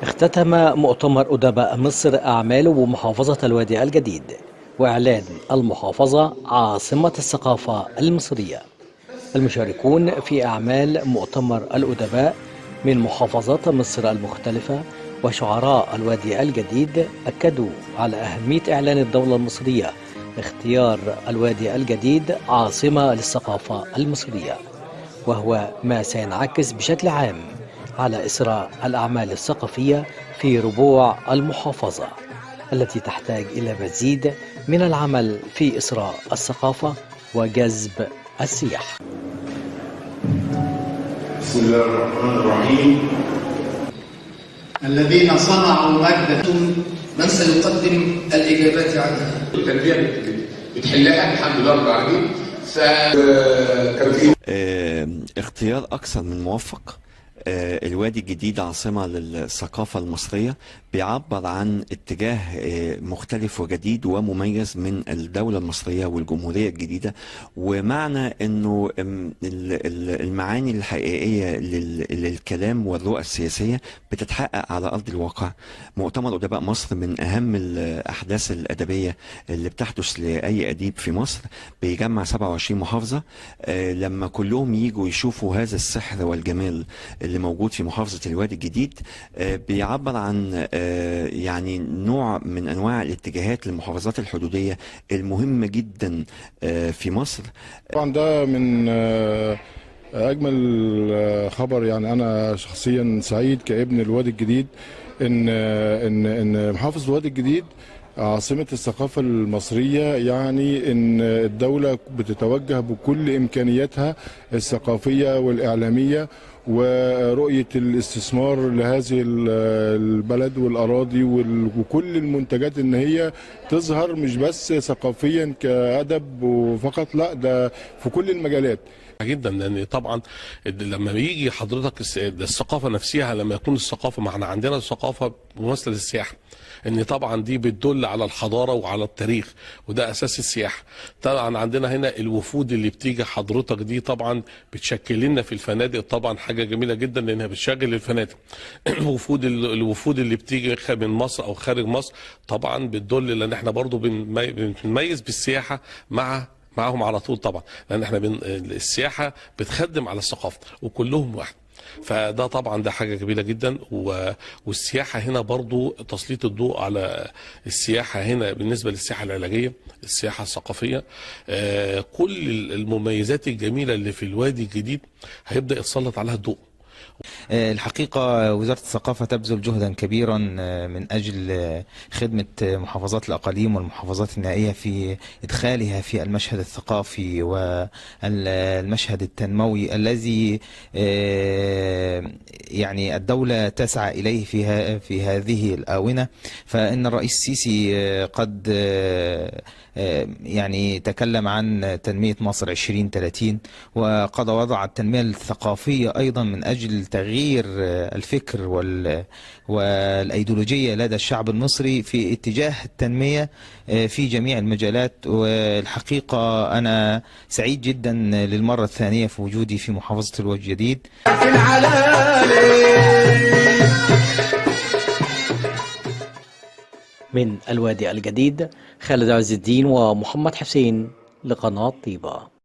اختتم مؤتمر أدباء مصر أعماله بمحافظة الوادي الجديد وإعلان المحافظة عاصمة الثقافة المصرية. المشاركون في أعمال مؤتمر الأدباء من محافظات مصر المختلفة وشعراء الوادي الجديد أكدوا على أهمية إعلان الدولة المصرية اختيار الوادي الجديد عاصمة للثقافة المصرية، وهو ما سينعكس بشكل عام على إسراء الأعمال الثقافية في ربوع المحافظة التي تحتاج إلى مزيد من العمل في إسراء الثقافة وجذب السياح. بسم الله الرحمن الرحيم. الذين صنعوا مادة من سيقدم الإجابات عليها؟ التنمية بتحلها الحمد لله رب العالمين. فكان في اختيار أكثر من موفق. الوادي الجديد عاصمة للثقافة المصرية بيعبر عن اتجاه مختلف وجديد ومميز من الدولة المصرية والجمهورية الجديدة، ومعنى انه المعاني الحقيقية للكلام والرؤى السياسية بتتحقق على أرض الواقع. مؤتمر أدباء مصر من أهم الأحداث الأدبية اللي بتحدث لأي أديب في مصر، بيجمع 27 محافظة. لما كلهم يجوا يشوفوا هذا السحر والجمال اللي موجود في محافظة الوادي الجديد، بيعبر عن يعني نوع من أنواع الاتجاهات للمحافظات الحدودية المهمة جدا في مصر. طبعا ده من أجمل خبر. يعني أنا شخصيا سعيد كابن الوادي الجديد إن محافظة الوادي الجديد عاصمة الثقافة المصرية، يعني إن الدولة بتتوجه بكل إمكانياتها الثقافية والإعلامية ورؤية الاستثمار لهذه البلد والأراضي وكل المنتجات، إن هي تظهر مش بس ثقافيا كأدب وفقط، لا ده في كل المجالات جدا. لان طبعا لما بيجي حضرتك الثقافه نفسها، لما يكون الثقافه معنا عندنا الثقافه مماثله للسياحه، ان طبعا دي بتدل على الحضاره وعلى التاريخ، وده اساس السياحه. طبعا عندنا هنا الوفود اللي بتيجي حضرتك دي طبعا بتشكل لنا في الفنادق طبعا حاجه جميله جدا، لانها بتشغل الفنادق. الوفود اللي بتيجي من مصر او خارج مصر طبعا بتدل، لان احنا برضو بنميز بالسياحه معاهم على طول طبعا، لان احنا السياحه بتخدم على الثقافه وكلهم واحد. فده طبعا ده حاجه جميله جدا. والسياحه هنا برضو تسليط الضوء على السياحه هنا بالنسبه للسياحه العلاجيه، السياحه الثقافيه، كل المميزات الجميله اللي في الوادي الجديد هيبدا يتسلط عليها الضوء. الحقيقة وزارة الثقافة تبذل جهدا كبيرا من أجل خدمة محافظات الأقاليم والمحافظات النائية في إدخالها في المشهد الثقافي والمشهد التنموي الذي يعني الدولة تسعى إليه في هذه الآونة. فإن الرئيس السيسي قد يعني تكلم عن تنمية مصر 2030، وقد وضع التنمية الثقافية أيضا من أجل تغيير الفكر والأيديولوجية لدى الشعب المصري في اتجاه التنمية في جميع المجالات. والحقيقة أنا سعيد جدا للمرة الثانية في وجودي في محافظة الوادي الجديد. من الوادي الجديد، خالد عز الدين ومحمد حسين لقناة طيبة.